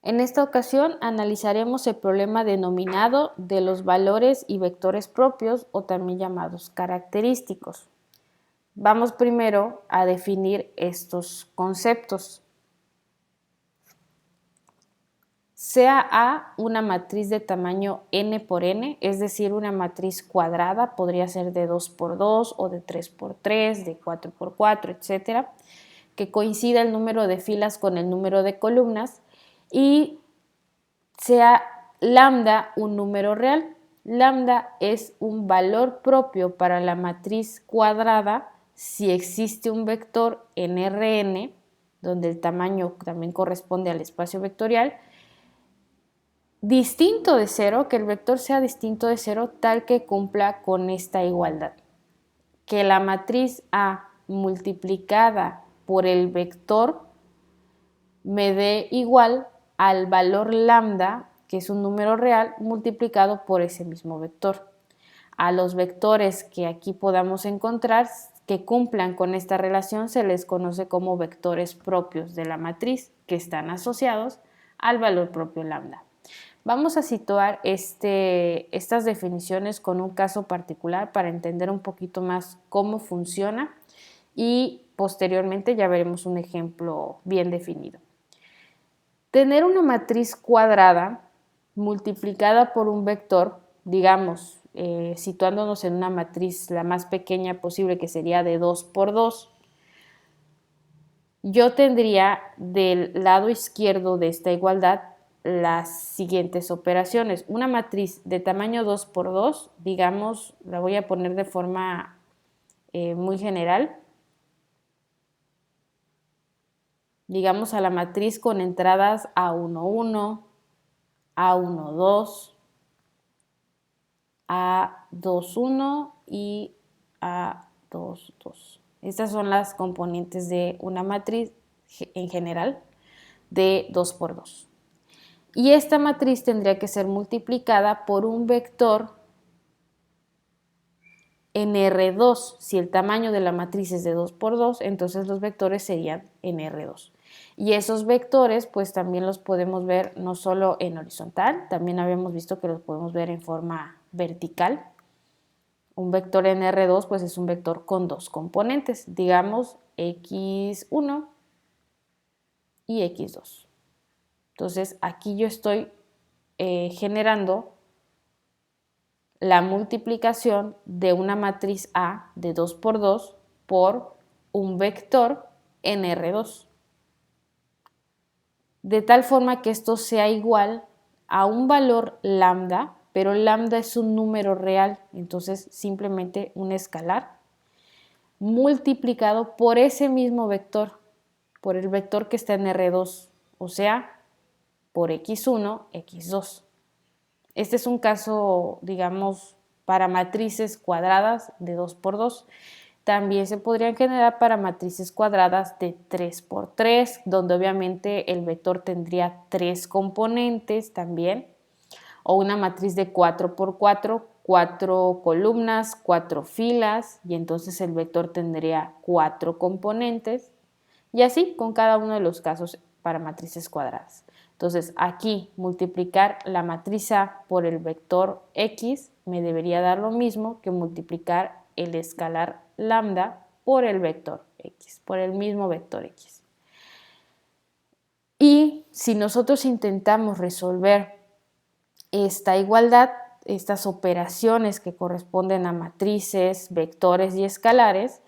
En esta ocasión analizaremos el problema denominado de los valores y vectores propios o también llamados característicos. Vamos primero a definir estos conceptos. Sea A una matriz de tamaño n por n, es decir, una matriz cuadrada, podría ser de 2 por 2 o de 3 por 3, de 4 por 4, etc., que coincida el número de filas con el número de columnas y sea lambda un número real. Lambda es un valor propio para la matriz cuadrada si existe un vector en Rn, donde el tamaño también corresponde al espacio vectorial, distinto de cero, que el vector sea distinto de cero tal que cumpla con esta igualdad. Que la matriz A multiplicada por el vector me dé igual al valor lambda, que es un número real, multiplicado por ese mismo vector. A los vectores que aquí podamos encontrar que cumplan con esta relación se les conoce como vectores propios de la matriz, que están asociados al valor propio lambda. Vamos a situar estas definiciones con un caso particular para entender un poquito más cómo funciona y posteriormente ya veremos un ejemplo bien definido. Tener una matriz cuadrada multiplicada por un vector, digamos, situándonos en una matriz la más pequeña posible, que sería de 2 por 2, yo tendría del lado izquierdo de esta igualdad las siguientes operaciones. Una matriz de tamaño 2 por 2, digamos, la voy a poner de forma muy general. Digamos a la matriz con entradas A11, A12, A21 y A22. Estas son las componentes de una matriz en general de 2 por 2. Y esta matriz tendría que ser multiplicada por un vector en R2. Si el tamaño de la matriz es de 2 por 2, entonces los vectores serían en R2. Y esos vectores pues también los podemos ver no solo en horizontal, también habíamos visto que los podemos ver en forma vertical. Un vector en R2 pues es un vector con dos componentes, digamos x1 y x2. Entonces aquí yo estoy generando la multiplicación de una matriz A de 2 por 2 por un vector en R2. De tal forma que esto sea igual a un valor lambda, pero lambda es un número real, entonces simplemente un escalar multiplicado por ese mismo vector, por el vector que está en R2, o sea, por x1, x2. Este es un caso, digamos, para matrices cuadradas de 2 por 2. También se podrían generar para matrices cuadradas de 3 por 3, donde obviamente el vector tendría 3 componentes también. O una matriz de 4 por 4, 4 columnas, 4 filas, y entonces el vector tendría 4 componentes. Y así con cada uno de los casos para matrices cuadradas. Entonces aquí multiplicar la matriz A por el vector X me debería dar lo mismo que multiplicar el escalar lambda por el vector X, por el mismo vector X. Y si nosotros intentamos resolver esta igualdad, estas operaciones que corresponden a matrices, vectores y escalares,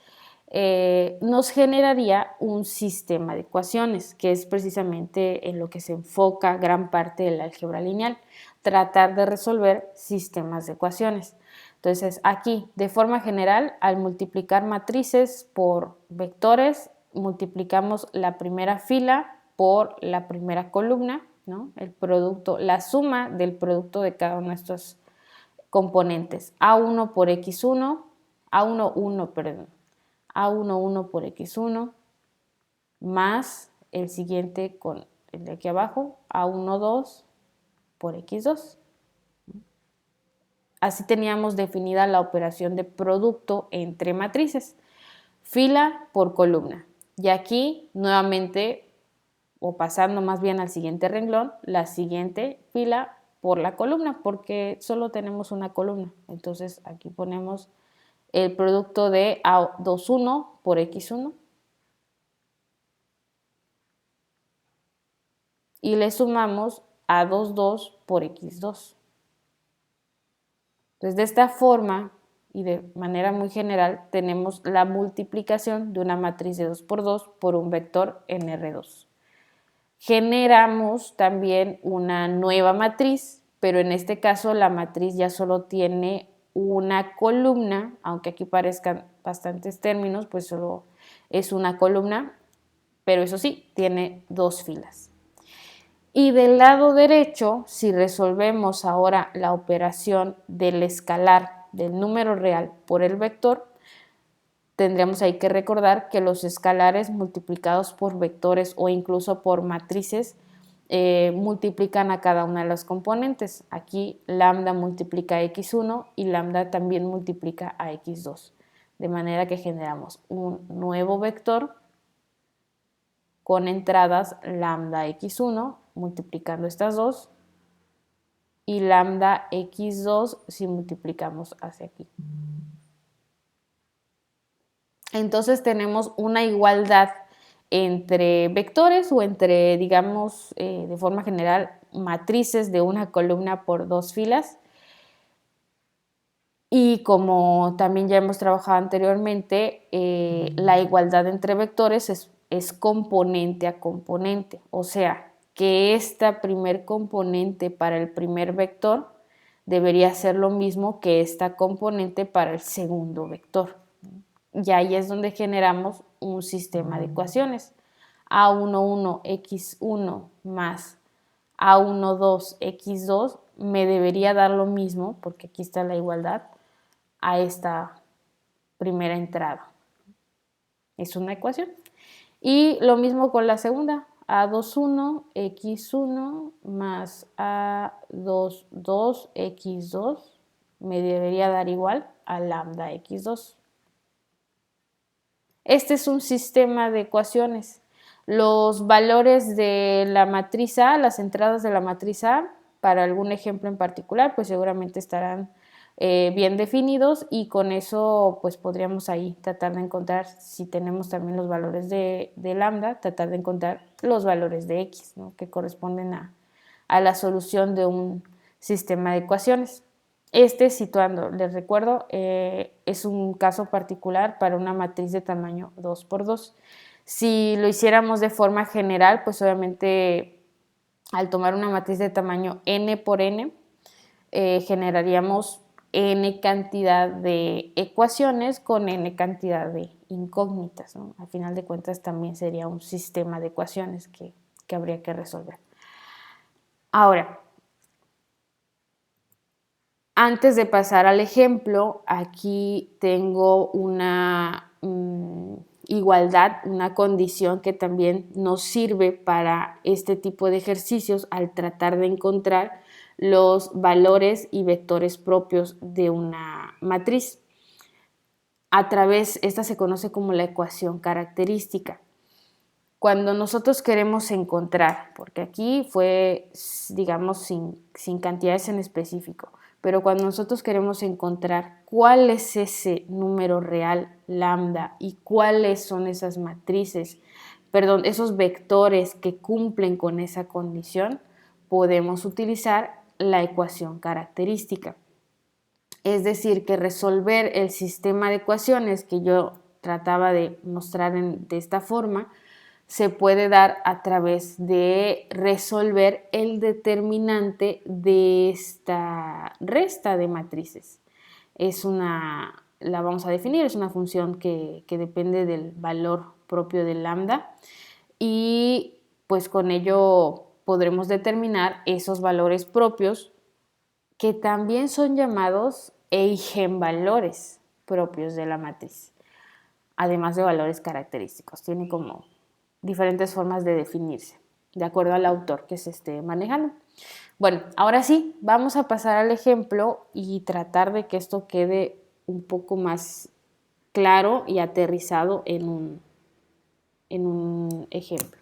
nos generaría un sistema de ecuaciones, que es precisamente en lo que se enfoca gran parte del álgebra lineal, tratar de resolver sistemas de ecuaciones. Entonces, aquí, de forma general, al multiplicar matrices por vectores, multiplicamos la primera fila por la primera columna, ¿no? El producto, la suma del producto de cada uno de estos componentes. A1 por x1, A11 por x1 más el siguiente con el de aquí abajo, A12 por x2. Así teníamos definida la operación de producto entre matrices, fila por columna. Y aquí nuevamente o pasando más bien al siguiente renglón, la siguiente fila por la columna, porque solo tenemos una columna. Entonces aquí ponemos el producto de A21 por X1 y le sumamos A22 por X2. Entonces, de esta forma y de manera muy general, tenemos la multiplicación de una matriz de 2 por 2 por un vector en R2. Generamos también una nueva matriz, pero en este caso la matriz ya solo tiene una columna, aunque aquí parezcan bastantes términos, pues solo es una columna, pero eso sí, tiene dos filas. Y del lado derecho, si resolvemos ahora la operación del escalar del número real por el vector, tendríamos ahí que recordar que los escalares multiplicados por vectores o incluso por matrices multiplican a cada una de las componentes. Aquí lambda multiplica a x1 y lambda también multiplica a x2. De manera que generamos un nuevo vector con entradas lambda x1 multiplicando estas dos y lambda x2 si multiplicamos hacia aquí. Entonces tenemos una igualdad entre vectores o entre, digamos, de forma general, matrices de una columna por dos filas. Y como también ya hemos trabajado anteriormente, la igualdad entre vectores es componente a componente. O sea, que esta primer componente para el primer vector debería ser lo mismo que esta componente para el segundo vector. Y ahí es donde generamos un sistema de ecuaciones. A11x1 más A12x2 me debería dar lo mismo, porque aquí está la igualdad, a esta primera entrada. Es una ecuación. Y lo mismo con la segunda. A21x1 más A22x2 me debería dar igual a lambda x2. Este es un sistema de ecuaciones. Los valores de la matriz A, las entradas de la matriz A, para algún ejemplo en particular, pues seguramente estarán bien definidos y con eso pues podríamos ahí tratar de encontrar, si tenemos también los valores de lambda, tratar de encontrar los valores de x, ¿no? Que corresponden a la solución de un sistema de ecuaciones. Situando, les recuerdo, es un caso particular para una matriz de tamaño 2 por 2. Si lo hiciéramos de forma general, pues obviamente al tomar una matriz de tamaño n por n, generaríamos n cantidad de ecuaciones con n cantidad de incógnitas, ¿no? Al final de cuentas también sería un sistema de ecuaciones que habría que resolver. Ahora, antes de pasar al ejemplo, aquí tengo una igualdad, una condición que también nos sirve para este tipo de ejercicios al tratar de encontrar los valores y vectores propios de una matriz. Esta se conoce como la ecuación característica. Cuando nosotros queremos encontrar, porque aquí fue, digamos, sin cantidades en específico, pero cuando nosotros queremos encontrar cuál es ese número real lambda y cuáles son esas matrices, perdón, esos vectores que cumplen con esa condición, podemos utilizar la ecuación característica. Es decir, que resolver el sistema de ecuaciones que yo trataba de mostrar de esta forma, se puede dar a través de resolver el determinante de esta resta de matrices. La vamos a definir, es una función que depende del valor propio del lambda y pues con ello podremos determinar esos valores propios que también son llamados eigenvalores propios de la matriz, además de valores característicos. Tiene como diferentes formas de definirse, de acuerdo al autor que se esté manejando. Bueno, ahora sí, vamos a pasar al ejemplo y tratar de que esto quede un poco más claro y aterrizado en un ejemplo.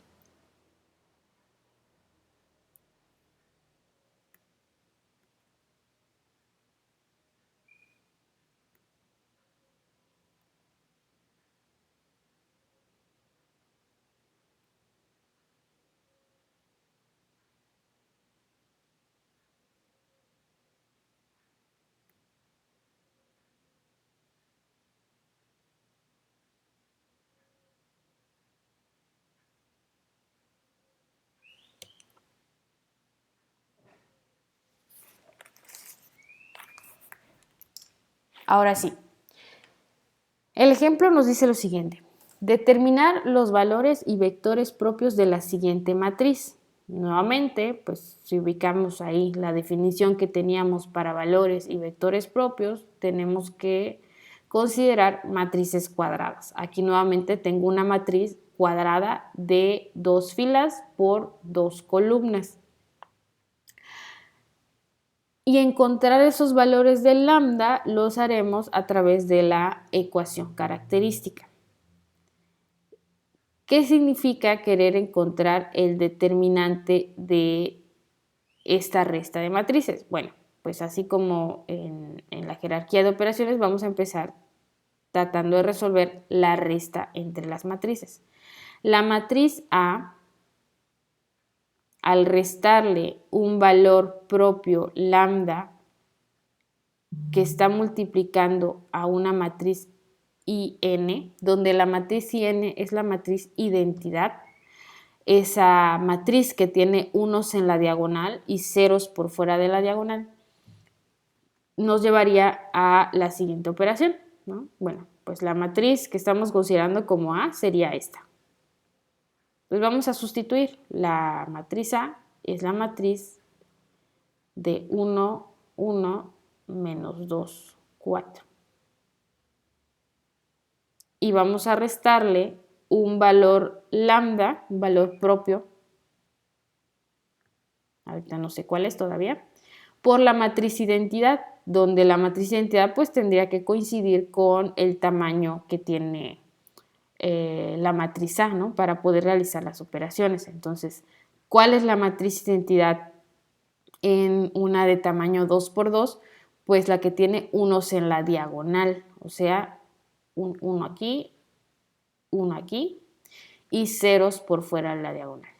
Ahora sí, el ejemplo nos dice lo siguiente. Determinar los valores y vectores propios de la siguiente matriz. Nuevamente, pues si ubicamos ahí la definición que teníamos para valores y vectores propios, tenemos que considerar matrices cuadradas. Aquí nuevamente tengo una matriz cuadrada de 2 filas por 2 columnas. Y encontrar esos valores del lambda los haremos a través de la ecuación característica. ¿Qué significa querer encontrar el determinante de esta resta de matrices? Bueno, pues así como en la jerarquía de operaciones, vamos a empezar tratando de resolver la resta entre las matrices. La matriz A, al restarle un valor propio lambda que está multiplicando a una matriz IN, donde la matriz IN es la matriz identidad, esa matriz que tiene unos en la diagonal y ceros por fuera de la diagonal, nos llevaría a la siguiente operación, ¿no? Bueno, pues la matriz que estamos considerando como A sería esta. Pues vamos a sustituir. La matriz A es la matriz de 1, 1, menos 2, 4. Y vamos a restarle un valor lambda, un valor propio, ahorita no sé cuál es todavía, por la matriz identidad, donde la matriz identidad pues tendría que coincidir con el tamaño que tiene la matriz A, ¿no? Para poder realizar las operaciones. Entonces, ¿cuál es la matriz identidad en una de tamaño 2 por 2? Pues la que tiene unos en la diagonal, o sea, uno aquí, uno aquí y ceros por fuera de la diagonal.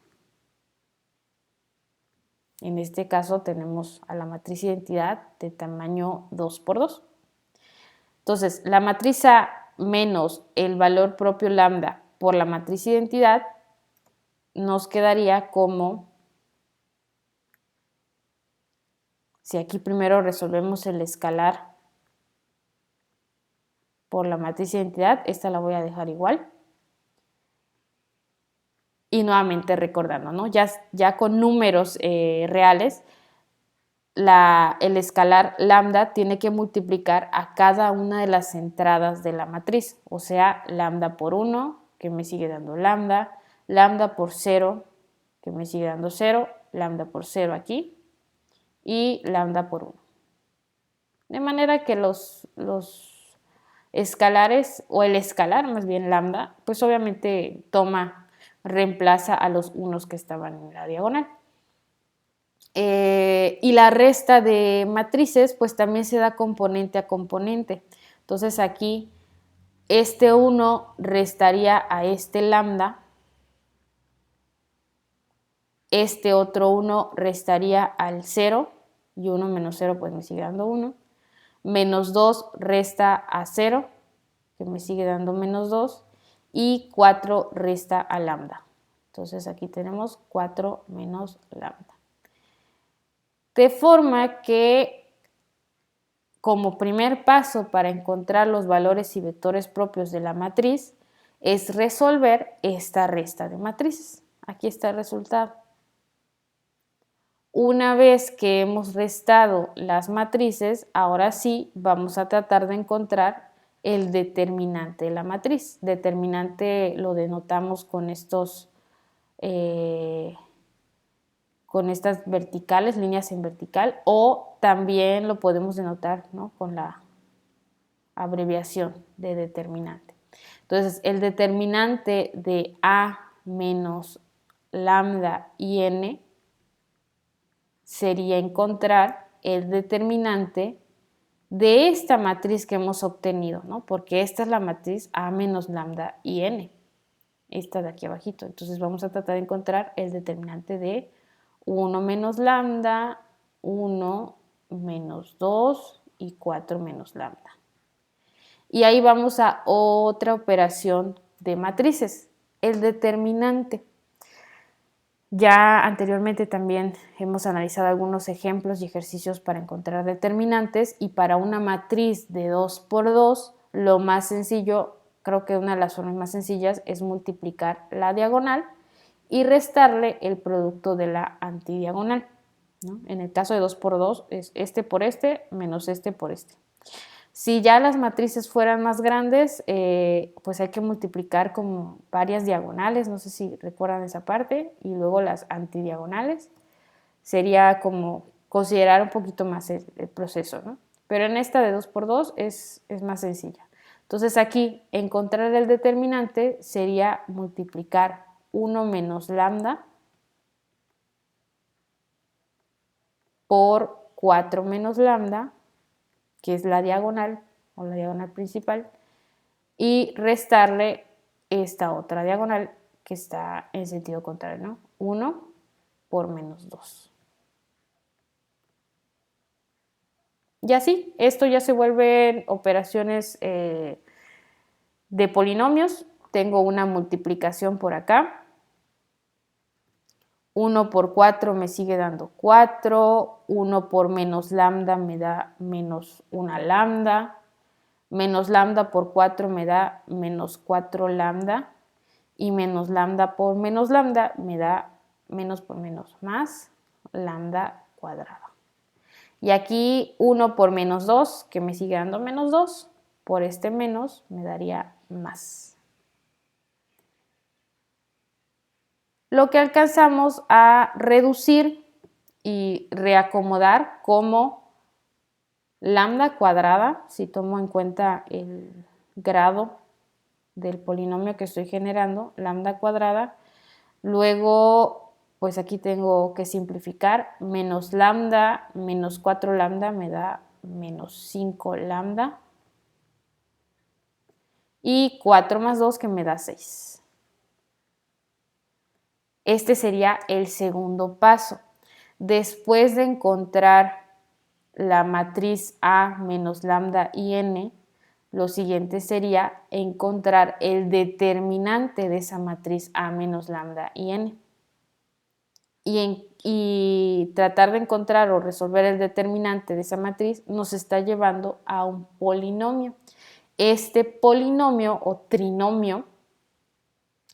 En este caso tenemos a la matriz identidad de tamaño 2 por 2. Entonces, la matriz A menos el valor propio lambda por la matriz identidad nos quedaría como, si aquí primero resolvemos el escalar por la matriz identidad, esta la voy a dejar igual. Y nuevamente recordando, ¿no? Ya con números reales, el escalar lambda tiene que multiplicar a cada una de las entradas de la matriz, o sea, lambda por 1, que me sigue dando lambda, lambda por 0, que me sigue dando 0, lambda por 0 aquí, y lambda por 1. De manera que los escalares, o el escalar más bien lambda, pues obviamente reemplaza a los unos que estaban en la diagonal. Y la resta de matrices pues también se da componente a componente. Entonces aquí este 1 restaría a este lambda, este otro 1 restaría al 0 y 1 menos 0 pues me sigue dando 1, menos 2 resta a 0 que me sigue dando menos 2 y 4 resta a lambda. Entonces aquí tenemos 4 menos lambda. De forma que como primer paso para encontrar los valores y vectores propios de la matriz es resolver esta resta de matrices. Aquí está el resultado. Una vez que hemos restado las matrices, ahora sí vamos a tratar de encontrar el determinante de la matriz. Determinante lo denotamos con con estas verticales, líneas en vertical, o también lo podemos denotar, ¿no?, con la abreviación de determinante. Entonces, el determinante de A menos lambda y n sería encontrar el determinante de esta matriz que hemos obtenido, ¿no? Porque esta es la matriz A menos lambda y n, esta de aquí abajito. Entonces vamos a tratar de encontrar el determinante de 1 menos lambda, 1 menos 2 y 4 menos lambda. Y ahí vamos a otra operación de matrices, el determinante. Ya anteriormente también hemos analizado algunos ejemplos y ejercicios para encontrar determinantes, y para una matriz de 2 por 2, lo más sencillo, creo que una de las formas más sencillas es multiplicar la diagonal y restarle el producto de la antidiagonal, ¿no? En el caso de 2 por 2 es este por este menos este por este. Si ya las matrices fueran más grandes, pues hay que multiplicar como varias diagonales, no sé si recuerdan esa parte, y luego las antidiagonales. Sería como considerar un poquito más el proceso, ¿no? Pero en esta de 2 por 2 es más sencilla. Entonces aquí encontrar el determinante sería multiplicar 1 menos lambda por 4 menos lambda, que es la diagonal o la diagonal principal, y restarle esta otra diagonal que está en sentido contrario, ¿no? 1 por menos 2. Y así, esto ya se vuelven operaciones de polinomios. Tengo una multiplicación por acá. 1 por 4 me sigue dando 4. 1 por menos lambda me da menos 1 lambda. Menos lambda por 4 me da menos 4 lambda. Y menos lambda por menos lambda me da menos por menos más lambda cuadrada. Y aquí 1 por menos 2, que me sigue dando menos 2, por este menos me daría más. Lo que alcanzamos a reducir y reacomodar como lambda cuadrada, si tomo en cuenta el grado del polinomio que estoy generando, lambda cuadrada. Luego, pues aquí tengo que simplificar, menos lambda, menos 4 lambda me da menos 5 lambda. Y 4 más 2 que me da 6. Este sería el segundo paso. Después de encontrar la matriz A menos lambda y n, lo siguiente sería encontrar el determinante de esa matriz A menos lambda y n. Y tratar de encontrar o resolver el determinante de esa matriz nos está llevando a un polinomio. Este polinomio o trinomio,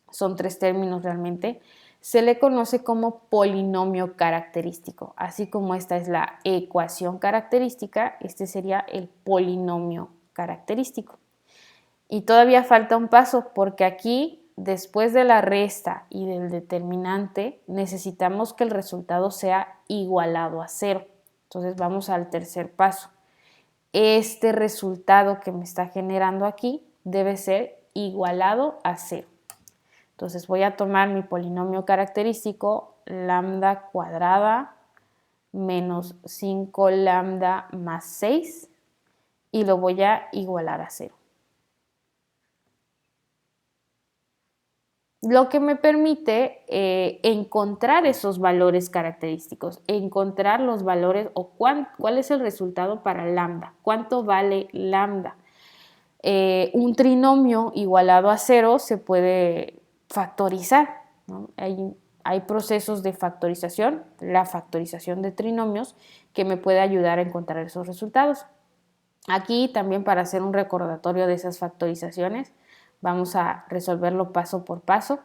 son 3 términos realmente, se le conoce como polinomio característico. Así como esta es la ecuación característica, este sería el polinomio característico. Y todavía falta un paso, porque aquí, después de la resta y del determinante, necesitamos que el resultado sea igualado a 0. Entonces vamos al tercer paso. Este resultado que me está generando aquí debe ser igualado a 0. Entonces voy a tomar mi polinomio característico, lambda cuadrada menos 5 lambda más 6, y lo voy a igualar a 0. Lo que me permite encontrar esos valores característicos, encontrar los valores o cuál es el resultado para lambda, cuánto vale lambda. Un trinomio igualado a 0 se puede factorizar, ¿no? Hay procesos de factorización, la factorización de trinomios, que me puede ayudar a encontrar esos resultados. Aquí también, para hacer un recordatorio de esas factorizaciones, vamos a resolverlo paso por paso.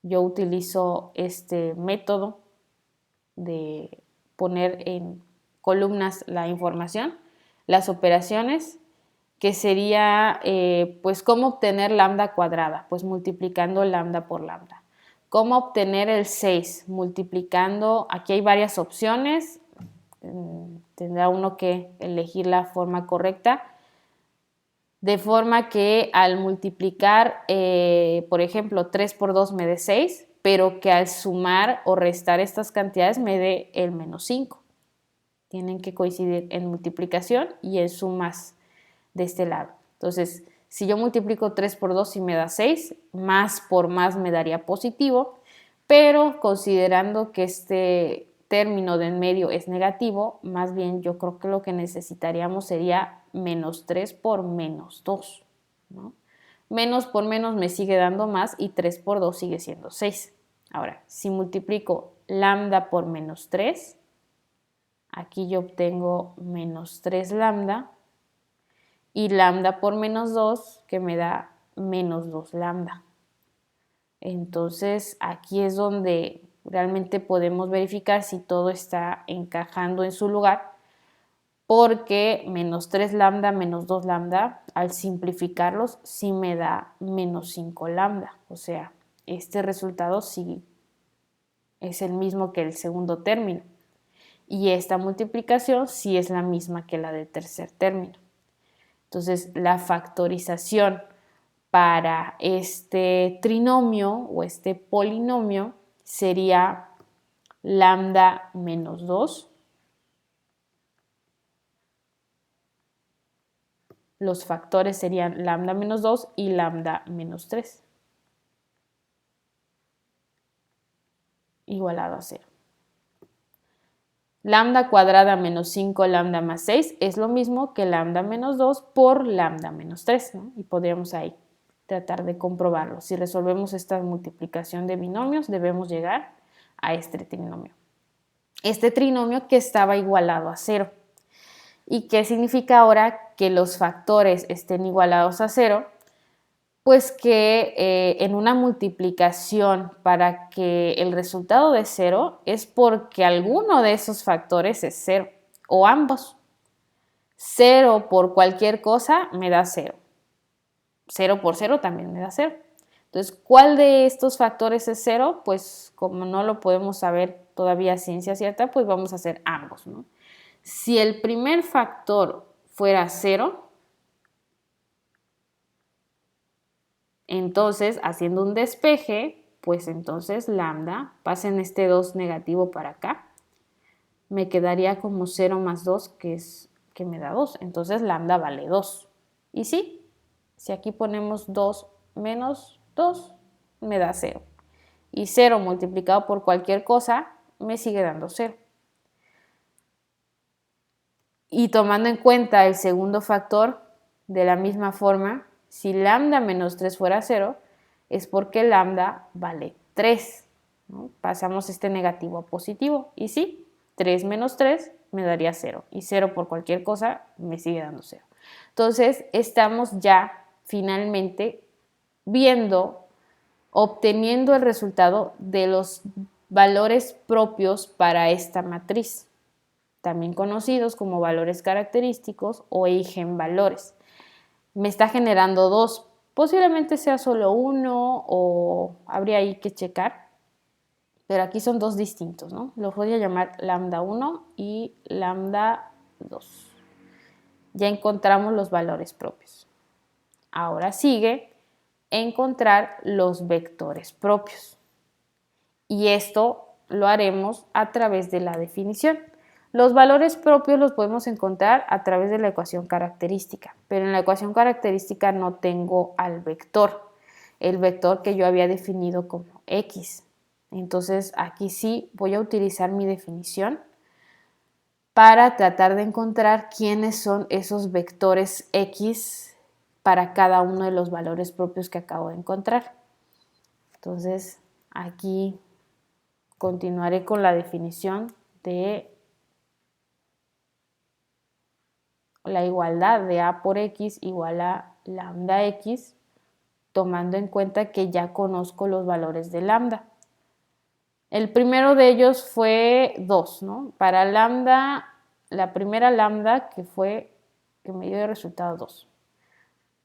Yo utilizo este método de poner en columnas la información, las operaciones, que sería pues cómo obtener lambda cuadrada, pues multiplicando lambda por lambda. Cómo obtener el 6, multiplicando, aquí hay varias opciones, tendrá uno que elegir la forma correcta, de forma que al multiplicar, por ejemplo, 3 por 2 me dé 6, pero que al sumar o restar estas cantidades me dé el menos 5. Tienen que coincidir en multiplicación y en sumas de este lado. Entonces, si yo multiplico 3 por 2 y me da 6, más por más me daría positivo, pero considerando que este término de en medio es negativo, más bien yo creo que lo que necesitaríamos sería menos 3 por menos 2, ¿no? Menos por menos me sigue dando más y 3 por 2 sigue siendo 6. Ahora, si multiplico lambda por menos 3, aquí yo obtengo menos 3 lambda, y lambda por menos 2, que me da menos 2 lambda. Entonces, aquí es donde realmente podemos verificar si todo está encajando en su lugar, porque menos 3 lambda menos 2 lambda, al simplificarlos, sí me da menos 5 lambda. O sea, este resultado sí es el mismo que el segundo término. Y esta multiplicación sí es la misma que la del tercer término. Entonces, la factorización para este trinomio o este polinomio sería lambda menos 2. Los factores serían lambda menos 2 y lambda menos 3. Igualado a 0. Lambda cuadrada menos 5 lambda más 6 es lo mismo que lambda menos 2 por lambda menos 3, ¿no? Y podríamos ahí tratar de comprobarlo. Si resolvemos esta multiplicación de binomios, debemos llegar a este trinomio. Este trinomio que estaba igualado a 0. ¿Y qué significa ahora que los factores estén igualados a 0? Pues que en una multiplicación para que el resultado de 0 es porque alguno de esos factores es 0 o ambos. 0 por cualquier cosa me da 0. 0 por 0 también me da 0. Entonces, ¿cuál de estos factores es 0? Pues como no lo podemos saber todavía a ciencia cierta, pues vamos a hacer ambos, ¿no? Si el primer factor fuera 0, entonces haciendo un despeje, pues entonces lambda, pasen este 2 negativo para acá, me quedaría como 0 más 2, que me da 2. Entonces lambda vale 2. Y sí, si aquí ponemos 2 menos 2, me da 0. Y 0 multiplicado por cualquier cosa me sigue dando 0. Y tomando en cuenta el segundo factor, de la misma forma, si lambda menos 3 fuera 0, es porque lambda vale 3, ¿no? Pasamos este negativo a positivo. Y sí, 3 menos 3 me daría 0. Y 0 por cualquier cosa me sigue dando 0. Entonces, estamos ya finalmente obteniendo el resultado de los valores propios para esta matriz, también conocidos como valores característicos o eigenvalores. Me está generando 2, posiblemente sea solo uno o habría ahí que checar, pero aquí son 2 distintos, ¿no? Los voy a llamar lambda 1 y lambda 2. Ya encontramos los valores propios. Ahora sigue encontrar los vectores propios. Y esto lo haremos a través de la definición. Los valores propios los podemos encontrar a través de la ecuación característica, pero en la ecuación característica no tengo al vector, el vector que yo había definido como x. Entonces aquí sí voy a utilizar mi definición para tratar de encontrar quiénes son esos vectores x para cada uno de los valores propios que acabo de encontrar. Entonces aquí continuaré con la definición de la igualdad de a por x igual a lambda x, tomando en cuenta que ya conozco los valores de lambda. El primero de ellos fue 2, ¿no? Para lambda, la primera lambda que me dio el resultado 2.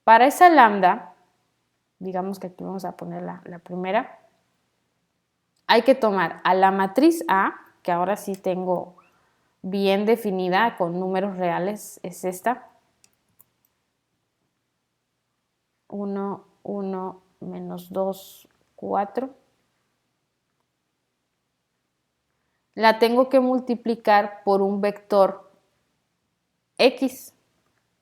Para esa lambda, digamos que aquí vamos a poner la primera, hay que tomar a la matriz A, que ahora sí tengo bien definida con números reales, es esta. 1, 1, menos 2, 4. La tengo que multiplicar por un vector x.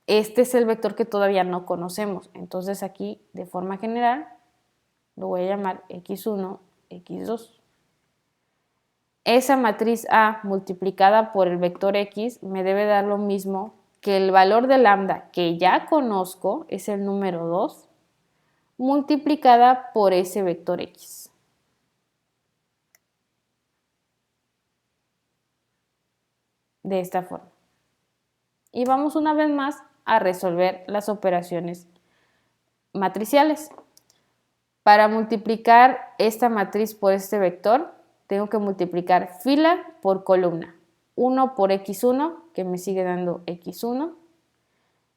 Este es el vector que todavía no conocemos. Entonces aquí, de forma general, lo voy a llamar x1, x2. Esa matriz A multiplicada por el vector x me debe dar lo mismo que el valor de lambda que ya conozco, es el número 2, multiplicada por ese vector x. de esta forma. Y vamos una vez más a resolver las operaciones matriciales. Para multiplicar esta matriz por este vector, tengo que multiplicar fila por columna. 1 por x1, que me sigue dando x1,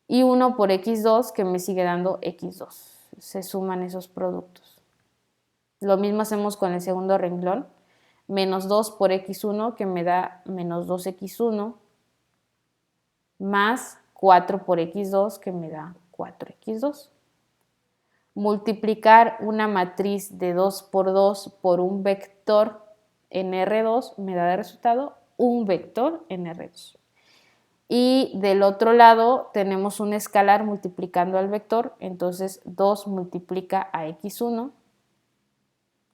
y 1 por x2, que me sigue dando x2. Se suman esos productos. Lo mismo hacemos con el segundo renglón. Menos 2 por x1, que me da menos 2x1, más 4 por x2, que me da 4x2. Multiplicar una matriz de 2 por 2 por un vector en R2 me da de resultado un vector en R2. Y del otro lado tenemos un escalar multiplicando al vector, entonces 2 multiplica a x1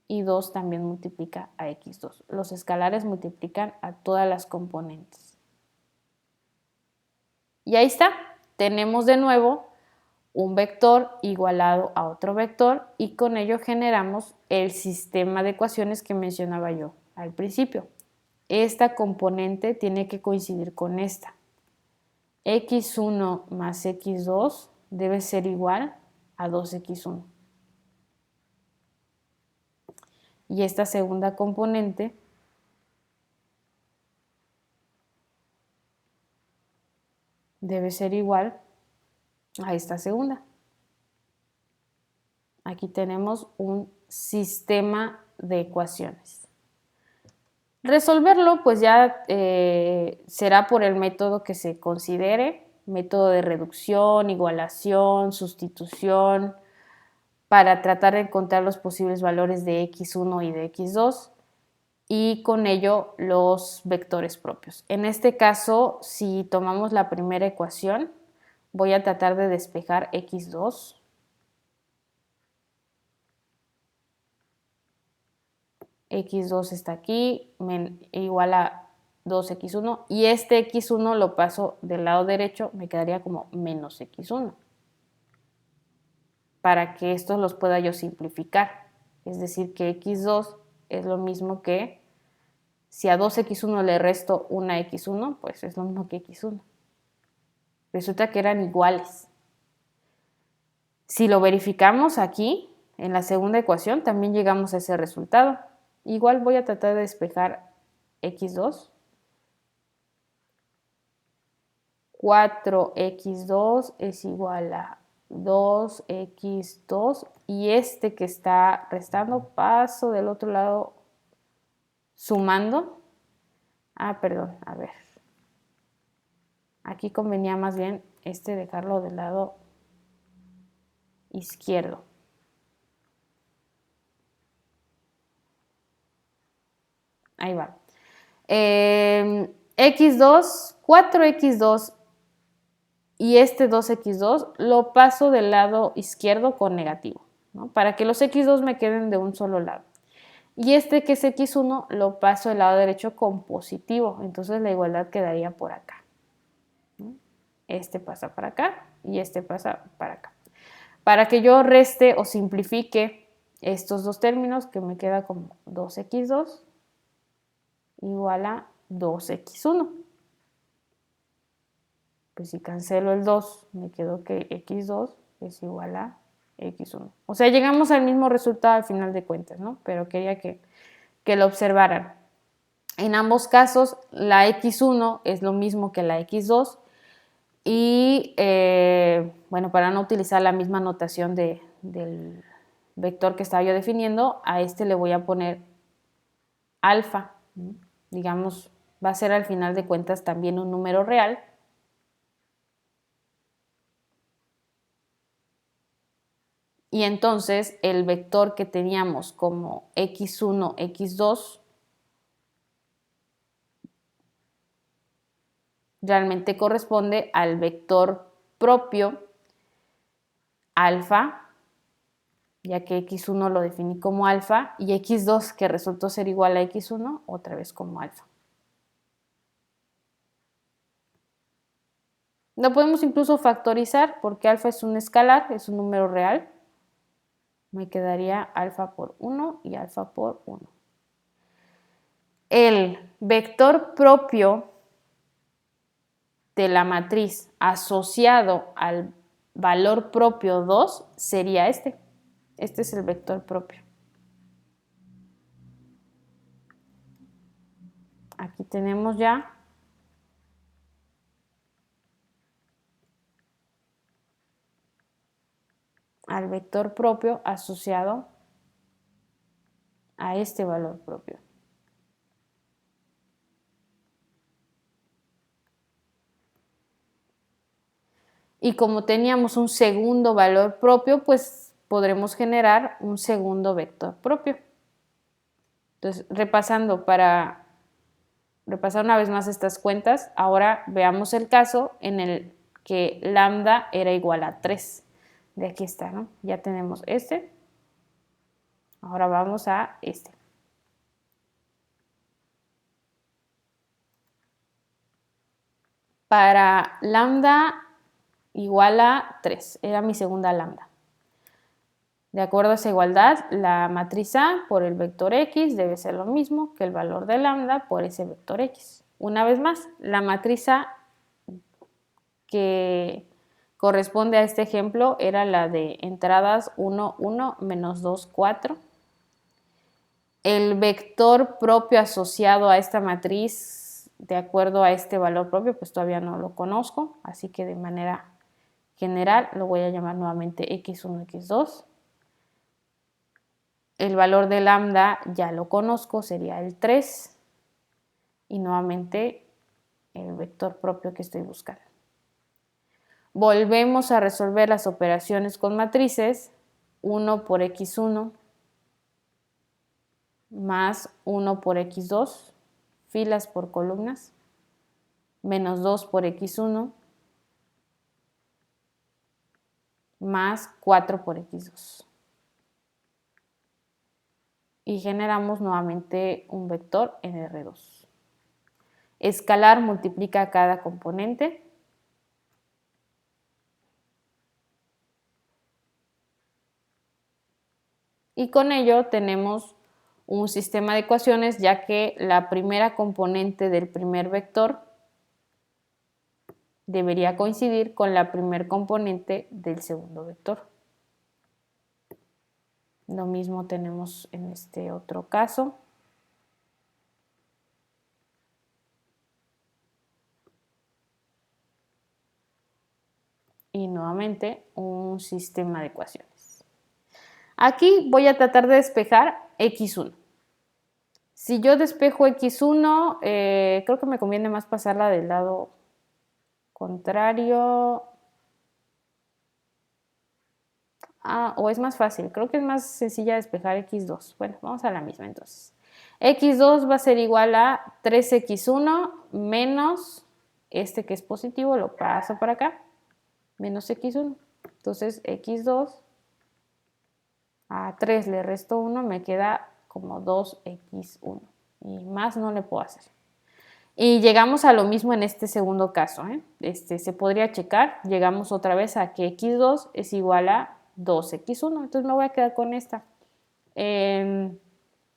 y 2 también multiplica a x2. Los escalares multiplican a todas las componentes. Y ahí está, tenemos de nuevo un vector igualado a otro vector y con ello generamos el sistema de ecuaciones que mencionaba yo al principio. Esta componente tiene que coincidir con esta. x1 más x2 debe ser igual a 2x1. Y esta segunda componente debe ser igual a esta segunda. Aquí tenemos un sistema de ecuaciones. Resolverlo pues ya será por el método que se considere, método de reducción, igualación, sustitución, para tratar de encontrar los posibles valores de x1 y de x2 y con ello los vectores propios. En este caso, si tomamos la primera ecuación, voy a tratar de despejar x2. x2 está aquí, igual a 2x1, y este x1 lo paso del lado derecho, me quedaría como menos x1, para que estos los pueda yo simplificar. Es decir, que x2 es lo mismo que, si a 2x1 le resto una x1, pues es lo mismo que x1. Resulta que eran iguales. Si lo verificamos aquí, en la segunda ecuación, también llegamos a ese resultado. Igual voy a tratar de despejar x2. 4x2 es igual a 2x2 y este que está restando paso del otro lado sumando. Perdón, a ver. Aquí convenía más bien dejarlo del lado izquierdo. Ahí va. x2, 4x2 y 2x2 lo paso del lado izquierdo con negativo, ¿no? Para que los x2 me queden de un solo lado. Y que es x1 lo paso del lado derecho con positivo, entonces la igualdad quedaría por acá. Este pasa para acá y pasa para acá. Para que yo reste o simplifique estos dos términos, que me queda como 2x2 igual a 2x1. Pues si cancelo el 2, me quedo que x2 es igual a x1. O sea, llegamos al mismo resultado al final de cuentas, ¿no? Pero quería que lo observaran. En ambos casos, la x1 es lo mismo que la x2 y, bueno, para no utilizar la misma notación del vector que estaba yo definiendo, a le voy a poner alfa. Digamos, va a ser al final de cuentas también un número real. Y entonces el vector que teníamos como x1, x2, realmente corresponde al vector propio alfa, ya que x1 lo definí como alfa, y x2, que resultó ser igual a x1, otra vez como alfa. Lo podemos incluso factorizar porque alfa es un escalar, es un número real. Me quedaría alfa por 1 y alfa por 1. El vector propio de la matriz asociado al valor propio 2 sería este. Este es el vector propio. Aquí tenemos ya al vector propio asociado a este valor propio. Y como teníamos un segundo valor propio, pues podremos generar un segundo vector propio. Entonces, repasar una vez más estas cuentas, ahora veamos el caso en el que lambda era igual a 3. De aquí está, ¿no? Ya tenemos este. Ahora vamos a este. Para lambda igual a 3, era mi segunda lambda. De acuerdo a esa igualdad, la matriz A por el vector X debe ser lo mismo que el valor de lambda por ese vector X. Una vez más, la matriz A que corresponde a este ejemplo era la de entradas 1, 1, menos 2, 4. El vector propio asociado a esta matriz, de acuerdo a este valor propio, pues todavía no lo conozco, así que de manera general lo voy a llamar nuevamente x1, x2. El valor de lambda ya lo conozco, sería el 3. Y nuevamente el vector propio que estoy buscando. Volvemos a resolver las operaciones con matrices. 1 por x1 más 1 por x2, filas por columnas, menos 2 por x1 más 4 por x2. Y generamos nuevamente un vector en R2. Escalar multiplica cada componente. Y con ello tenemos un sistema de ecuaciones, ya que la primera componente del primer vector debería coincidir con la primera componente del segundo vector. Lo mismo tenemos en este otro caso. Y nuevamente un sistema de ecuaciones. Aquí voy a tratar de despejar x1. Si yo despejo x1, creo que me conviene más pasarla del lado contrario. O es más fácil, creo que es más sencilla despejar x2. Bueno, vamos a la misma entonces. x2 va a ser igual a 3x1 menos este que es positivo, lo paso para acá, menos x1. Entonces x2 a 3 le resto 1, me queda como 2x1. Y más no le puedo hacer. Y llegamos a lo mismo en este segundo caso. Se podría checar. Llegamos otra vez a que x2 es igual a 2x1. Entonces me voy a quedar con esta.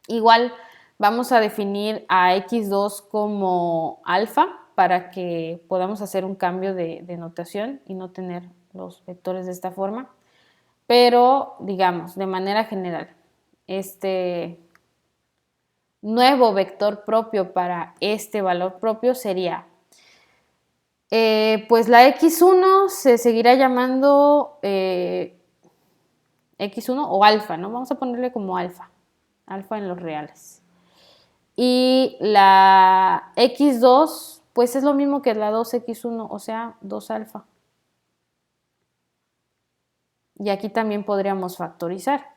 Igual vamos a definir a x2 como alfa para que podamos hacer un cambio de notación y no tener los vectores de esta forma. Pero, digamos, de manera general, este nuevo vector propio para este valor propio sería, pues la x1 se seguirá llamando x1 o alfa, ¿no? Vamos a ponerle como alfa en los reales. Y la x2, pues es lo mismo que la 2x1, o sea, 2 alfa. Y aquí también podríamos factorizar.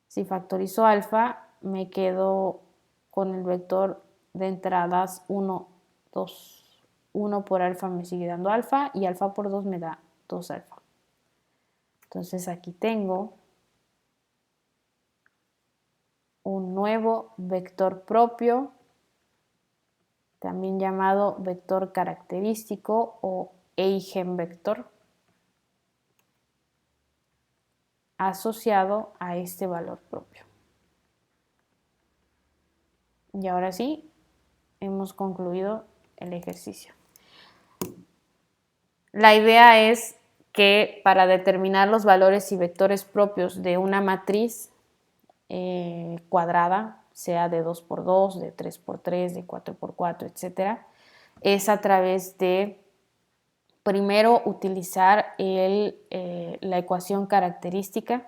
Si factorizo alfa, me quedo con el vector de entradas 1, 2. 1 por alfa me sigue dando alfa y alfa por 2 me da 2 alfa. Entonces aquí tengo un nuevo vector propio, también llamado vector característico o eigenvector, asociado a este valor propio. Y ahora sí, hemos concluido el ejercicio. La idea es que para determinar los valores y vectores propios de una matriz cuadrada, sea de 2×2, de 3×3, de 4×4, etc., es a través de primero utilizar la ecuación característica.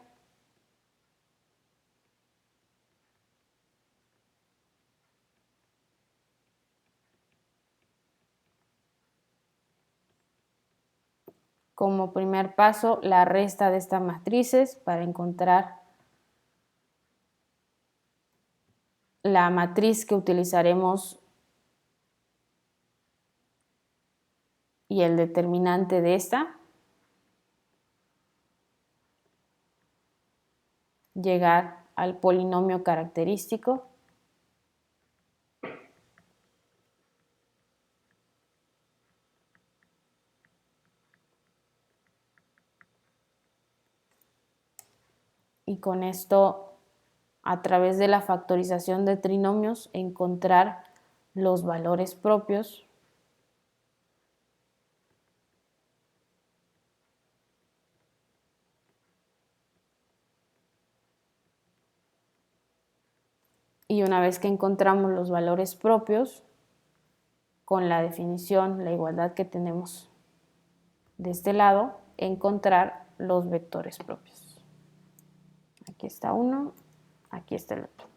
Como primer paso, la resta de estas matrices para encontrar la matriz que utilizaremos y el determinante de esta. Llegar al polinomio característico. Y con esto, a través de la factorización de trinomios, encontrar los valores propios y una vez que encontramos los valores propios, con la definición, la igualdad que tenemos de este lado, encontrar los vectores propios. Aquí está uno, aquí está el otro.